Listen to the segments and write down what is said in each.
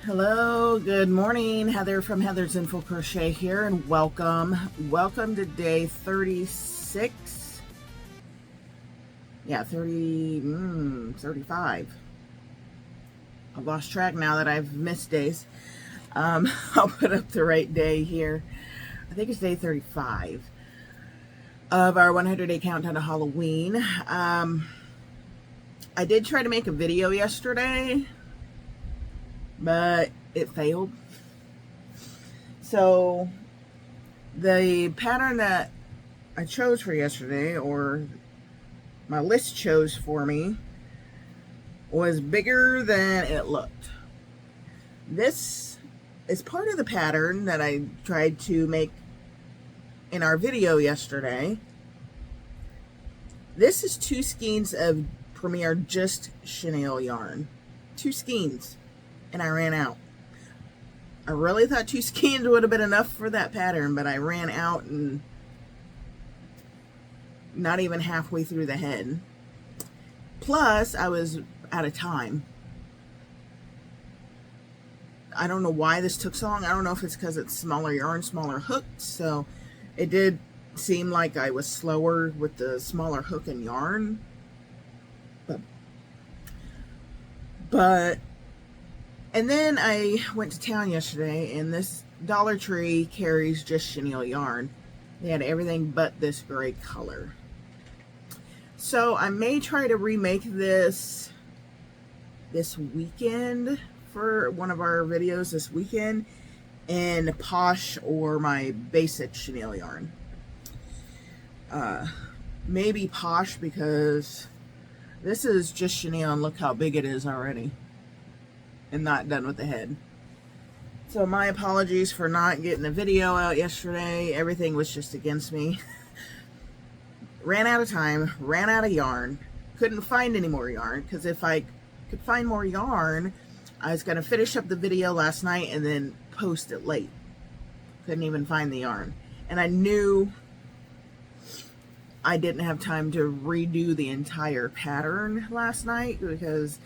Hello, good morning. Heather from Heather's Info Crochet here, and welcome. Welcome to day 36. Yeah, 35. I've lost track now that I've missed days. I'll put up the right day here. I think it's day 35 of our 100-day countdown to Halloween. I did try to make a video yesterday, but it failed. So the pattern that I chose for yesterday, or my list chose for me, was bigger than it looked. This is part of the pattern that I tried to make in our video yesterday. This is 2 skeins of Premier Just Chenille yarn. 2 skeins. And I ran out. I really thought 2 skeins would have been enough for that pattern, but I ran out and not even halfway through the head. Plus, I was out of time. I don't know why this took so long. I don't know if it's because it's smaller yarn, smaller hooks. So it did seem like I was slower with the smaller hook and yarn. But and then I went to town yesterday, and this Dollar Tree carries Just Chenille yarn. They had everything but this gray color. So I may try to remake this weekend for one of our videos this weekend in Posh or my basic chenille yarn. Maybe Posh, because this is Just Chenille and look how big it is already. And not done with the head. So my apologies for not getting a video out yesterday. Everything was just against me. Ran out of time, ran out of yarn, couldn't find any more yarn, because if I could find more yarn, I was going to finish up the video last night and then post it late. Couldn't even find the yarn. And I knew I didn't have time to redo the entire pattern last night, because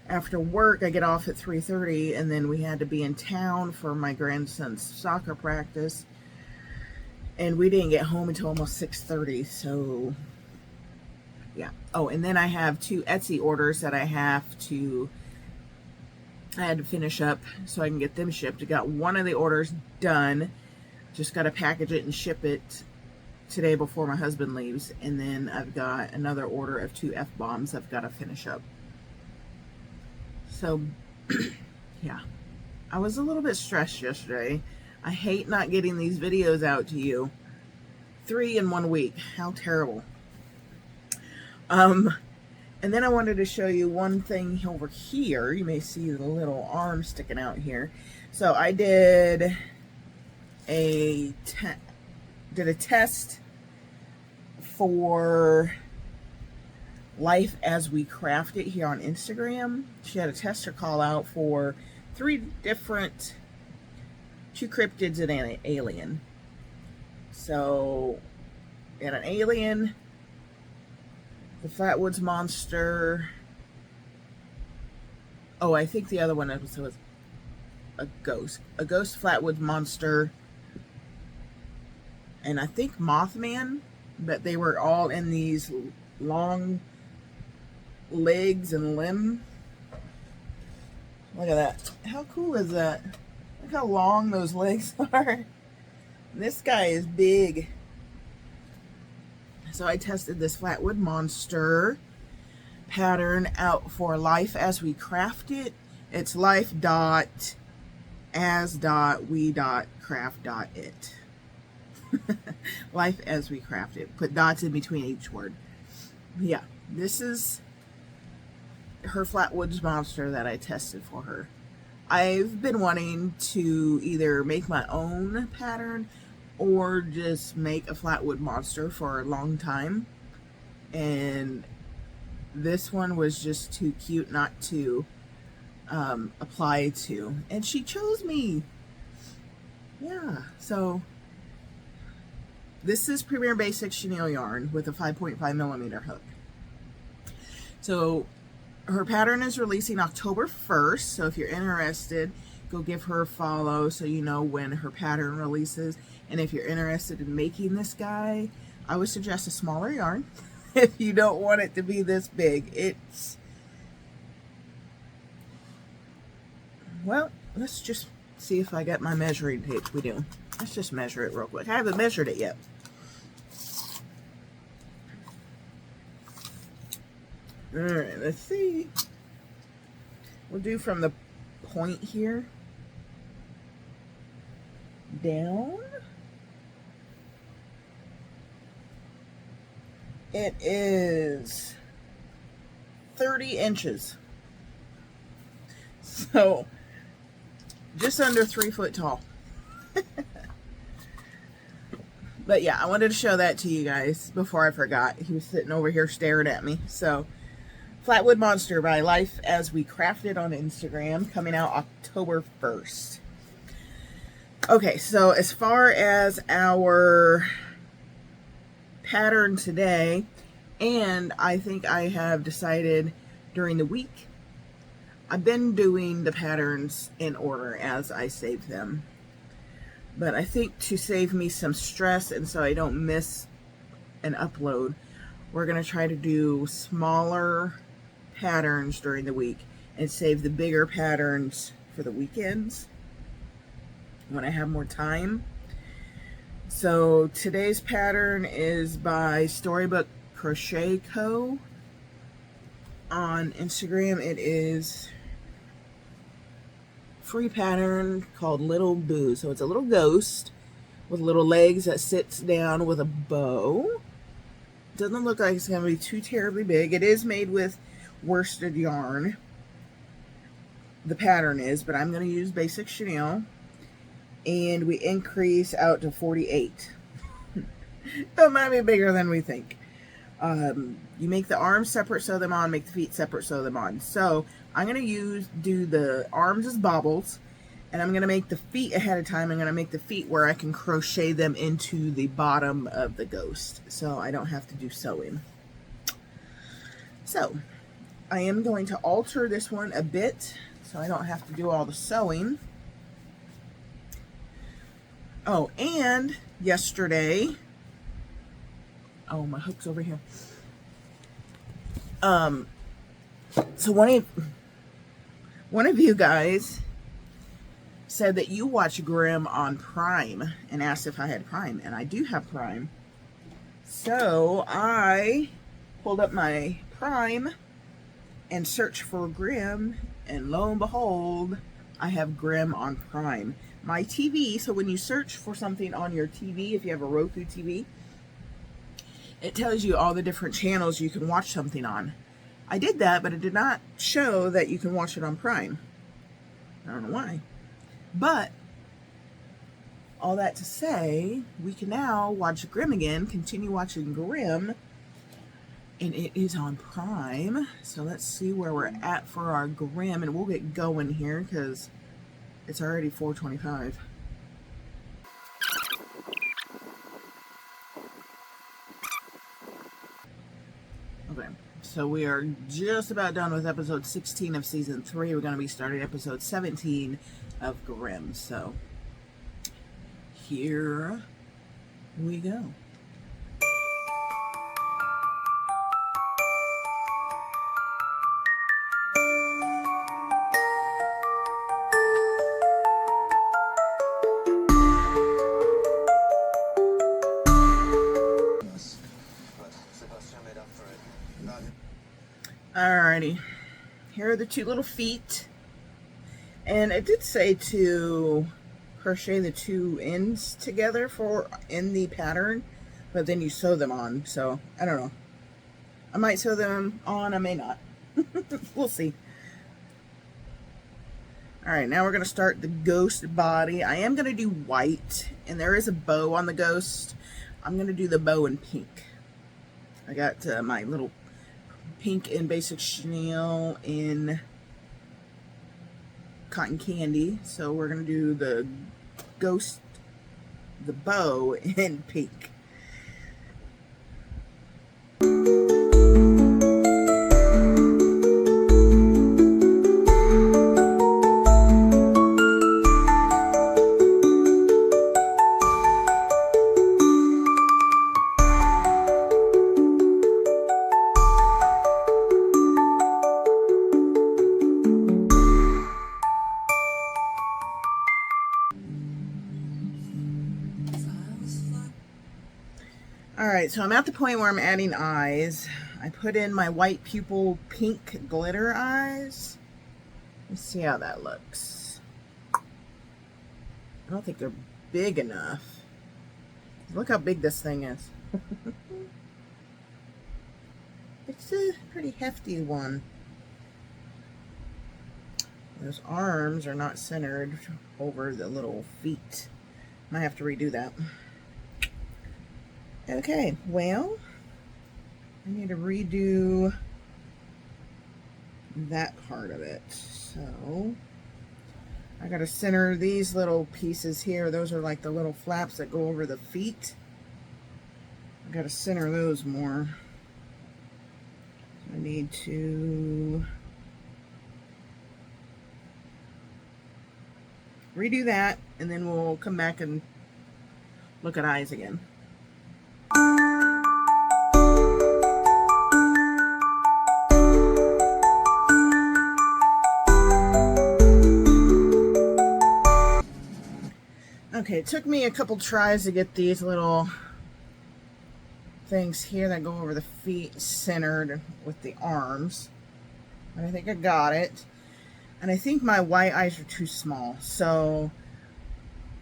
after work, I get off at 3:30, and then we had to be in town for my grandson's soccer practice, and we didn't get home until almost 6:30, so yeah. Oh, and then I have 2 Etsy orders that I had to finish up so I can get them shipped. I got one of the orders done, just got to package it and ship it today before my husband leaves, and then I've got another order of 2 F-bombs I've got to finish up. So, yeah, I was a little bit stressed yesterday. I hate not getting these videos out to you. 3 in 1 week. How terrible. And then I wanted to show you one thing over here. You may see the little arm sticking out here. So I did a test for Life as We Craft It here on Instagram. She had a tester call out for 3 different, 2 cryptids and an alien. So, we had an alien, the Flatwoods monster. Oh, I think the other one was a ghost Flatwoods monster, and I think Mothman. But they were all in these long legs and limb. Look at that. How cool is that? Look how long those legs are. This guy is big. So I tested this Flatwood monster pattern out for Life as We Craft It. It's life.as.we.craft.it. Life as We Craft It. Put dots in between each word. Yeah, this is her Flatwoods monster that I tested for her. I've been wanting to either make my own pattern or just make a Flatwood monster for a long time, and this one was just too cute not to apply to, and she chose me. Yeah, so this is Premier Basic Chenille yarn with a 5.5 millimeter hook. So her pattern is releasing October 1st, so if you're interested, go give her a follow so you know when her pattern releases. And if you're interested in making this guy, I would suggest a smaller yarn if you don't want it to be this big. It's, well, let's just see if I got my measuring tape. We do. Let's just measure it real quick. I haven't measured it yet. All right, let's see. We'll do from the point here down. It is 30 inches. So just under 3 foot tall. But yeah, I wanted to show that to you guys before I forgot. He was sitting over here staring at me. So Flatwood Monster by Life as We Craft It on Instagram, coming out October 1st. Okay, so as far as our pattern today, and I think I have decided during the week, I've been doing the patterns in order as I save them. But I think to save me some stress and so I don't miss an upload, we're going to try to do smaller patterns during the week and save the bigger patterns for the weekends when I have more time. So today's pattern is by Storybook Crochet Co. On Instagram. It is free pattern called Little Boo. So it's a little ghost with little legs that sits down with a bow. Doesn't look like it's going to be too terribly big. It is made with worsted yarn. The pattern is, but I'm going to use basic chenille. And we increase out to 48. That might be bigger than we think. You make the arms separate, sew them on, make the feet separate, sew them on. So I'm going to do the arms as bobbles, and I'm going to make the feet ahead of time. I'm going to make the feet where I can crochet them into the bottom of the ghost, so I don't have to do sewing. So I am going to alter this one a bit, so I don't have to do all the sewing. Oh, and yesterday, oh, my hook's over here. So one of you guys said that you watch Grimm on Prime and asked if I had Prime, and I do have Prime. So I pulled up my Prime and searched for Grimm, and lo and behold, I have Grimm on Prime. My TV, so when you search for something on your TV, if you have a Roku TV, it tells you all the different channels you can watch something on. I did that, but it did not show that you can watch it on Prime. I don't know why. But all that to say, we can now watch Grimm again, continue watching Grimm, and it is on Prime. So let's see where we're at for our Grimm, and we'll get going here because it's already 4:25. Okay, so we are just about done with episode 16 of season 3. We're going to be starting episode 17 of Grimm. So here we go. Alrighty, here are the two little feet, and it did say to crochet the two ends together in the pattern, but then you sew them on, so I don't know. I might sew them on, I may not. We'll see. Alright, now we're going to start the ghost body. I am going to do white, and there is a bow on the ghost. I'm going to do the bow in pink. I got my little pink and basic chenille in cotton candy, so we're going to do the ghost, the bow in pink. so I'm at the point where I'm adding eyes. I put in my white pupil pink glitter eyes. Let's see how that looks. I don't think they're big enough. Look how big this thing is. It's a pretty hefty one. Those arms are not centered over the little feet. Might have to redo that. Okay, well, I need to redo that part of it. So I gotta center these little pieces here. Those are like the little flaps that go over the feet. I gotta center those more. I need to redo that, and then we'll come back and look at eyes again. Okay, it took me a couple tries to get these little things here that go over the feet centered with the arms, but I think I got it. And I think my white eyes are too small, so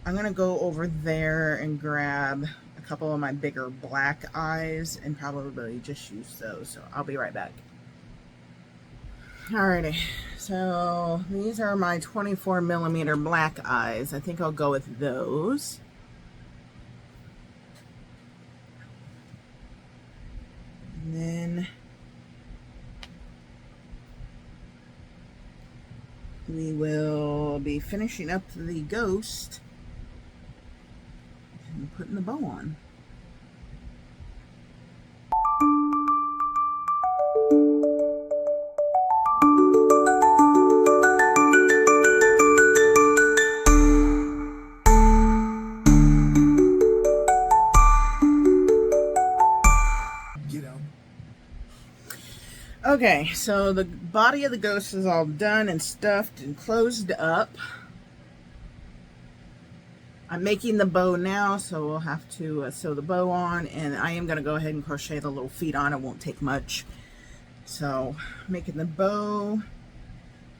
I'm gonna go over there and grab a couple of my bigger black eyes and probably just use those. So I'll be right back. Alrighty, so these are my 24mm black eyes. I think I'll go with those. And then we will be finishing up the ghost and putting the bow on. Okay, so the body of the ghost is all done and stuffed and closed up. I'm making the bow now, so we'll have to sew the bow on, and I am going to go ahead and crochet the little feet on. It won't take much. So, making the bow.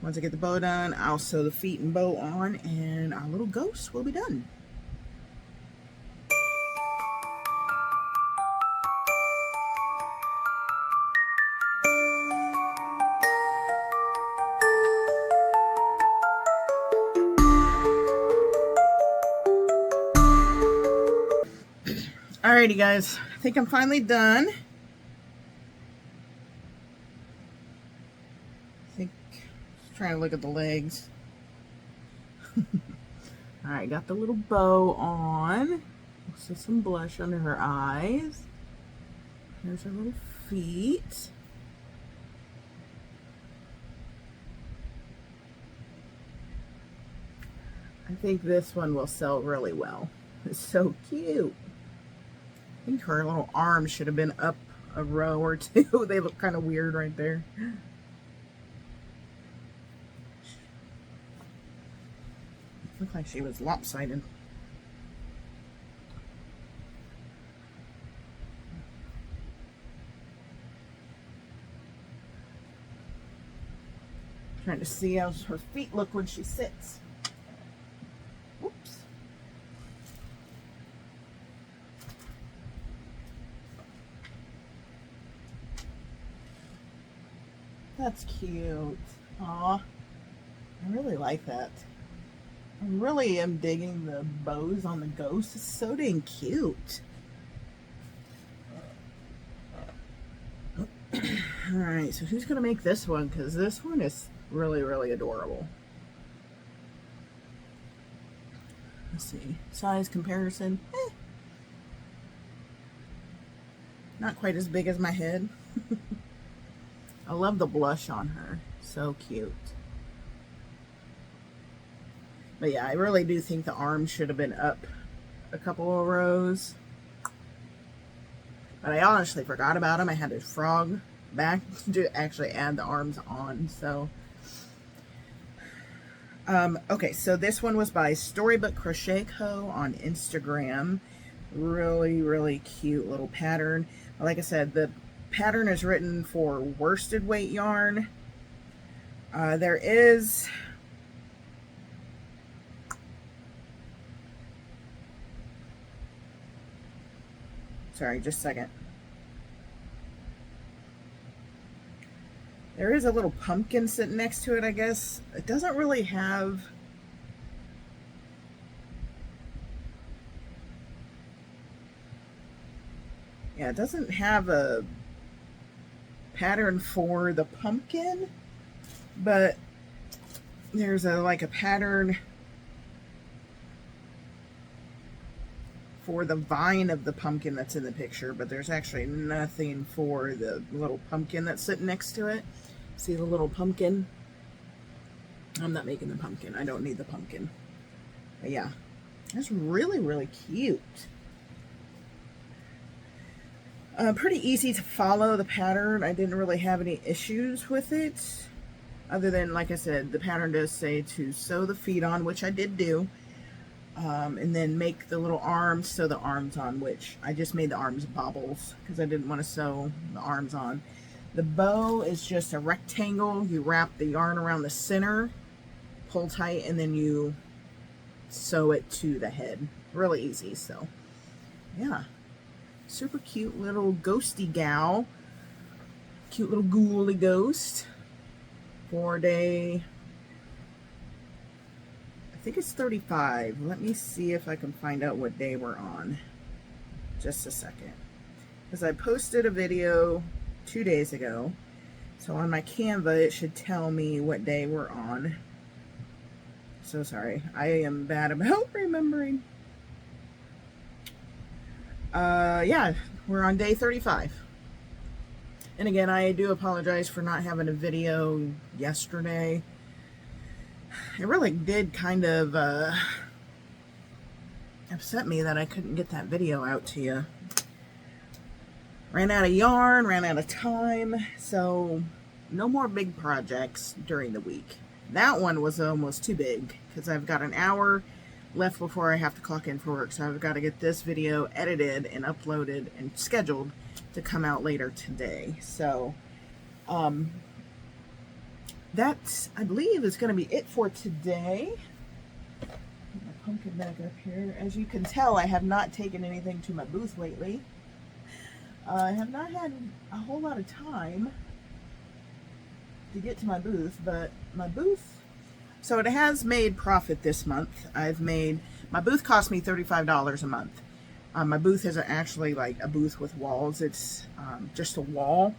Once I get the bow done, I'll sew the feet and bow on, and our little ghost will be done. Alrighty guys, I think I'm finally done. Just trying to look at the legs. Alright, got the little bow on. Also some blush under her eyes. Here's her little feet. I think this one will sell really well. It's so cute. I think her little arms should have been up a row or two. They look kind of weird right there. Looked like she was lopsided. Trying to see how her feet look when she sits. Oops. That's cute. Aw. I really like that. I really am digging the bows on the ghost. It's so dang cute. Alright, so who's going to make this one? Because this one is really, really adorable. Let's see. Size comparison. Not quite as big as my head. I love the blush on her. So cute. But yeah, I really do think the arms should have been up a couple of rows. But I honestly forgot about them. I had to frog back to actually add the arms on. So, okay, so this one was by Storybook Crochet Co. on Instagram. Really, really cute little pattern. Like I said, the pattern is written for worsted weight yarn. There is sorry, just a second. There is a little pumpkin sitting next to it, I guess. It doesn't really have... Yeah, it doesn't have a pattern for the pumpkin, but there's like a pattern for the vine of the pumpkin that's in the picture, but there's actually nothing for the little pumpkin that's sitting next to it. See the little pumpkin? I'm not making the pumpkin. I don't need the pumpkin. But yeah, that's really, really cute. Pretty easy to follow the pattern. I didn't really have any issues with it, other than, like I said, the pattern does say to sew the feet on, which I did do, and then make the little arms, sew the arms on, which I just made the arms bobbles because I didn't want to sew the arms on. The bow is just a rectangle. You wrap the yarn around the center, pull tight, and then you sew it to the head. Really easy. So yeah, super cute little ghosty gal, cute little ghouly ghost. 4-day, I think it's 35. Let me see if I can find out what day we're on. Just a second, because I posted a video 2 days ago, so on my Canva it should tell me what day we're on. So sorry, I am bad about remembering. Yeah, we're on day 35. And again, I do apologize for not having a video yesterday. It really did kind of upset me that I couldn't get that video out to you. Ran out of yarn, ran out of time, so no more big projects during the week. That one was almost too big because I've got an hour left before I have to clock in for work, so I've got to get this video edited and uploaded and scheduled to come out later today. So that, I believe, is going to be it for today. Put my pumpkin back up here. As you can tell, I have not taken anything to my booth lately. I have not had a whole lot of time to get to my booth, but my booth, so it has made profit this month. My booth cost me $35 a month. My booth isn't actually like a booth with walls, it's just a wall.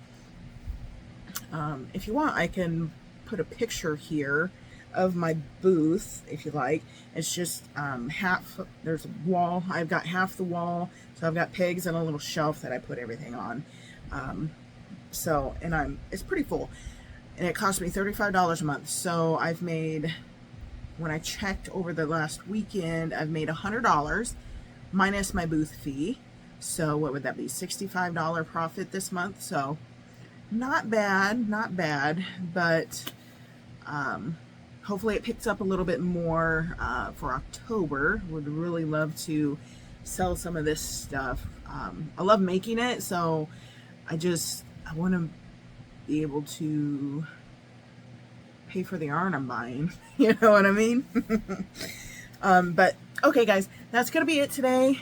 If you want, I can put a picture here of my booth if you like. It's just half, there's a wall, I've got half the wall, so I've got pegs and a little shelf that I put everything on. It's pretty full, and it cost me $35 a month. So I've made, when I checked over the last weekend, I've made $100 minus my booth fee. So what would that be? $65 profit this month. So not bad, not bad, but hopefully it picks up a little bit more for October. Would really love to sell some of this stuff. I love making it, so I want to be able to pay for the yarn I'm buying. You know what I mean? But okay, guys, that's gonna be it today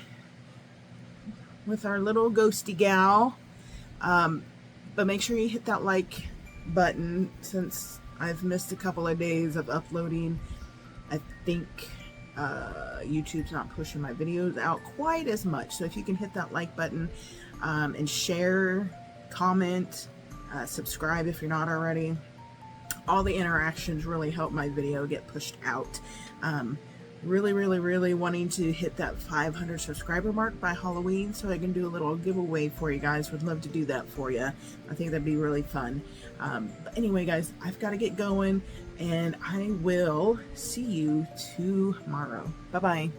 with our little ghosty gal. But make sure you hit that like button. Since I've missed a couple of days of uploading, I think YouTube's not pushing my videos out quite as much. So if you can hit that like button and share, comment, subscribe if you're not already. All the interactions really help my video get pushed out. Really wanting to hit that 500 subscriber mark by Halloween so I can do a little giveaway for you guys. Would love to do that for you. I think that'd be really fun. But anyway, guys, I've got to get going, and I will see you tomorrow. Bye-bye.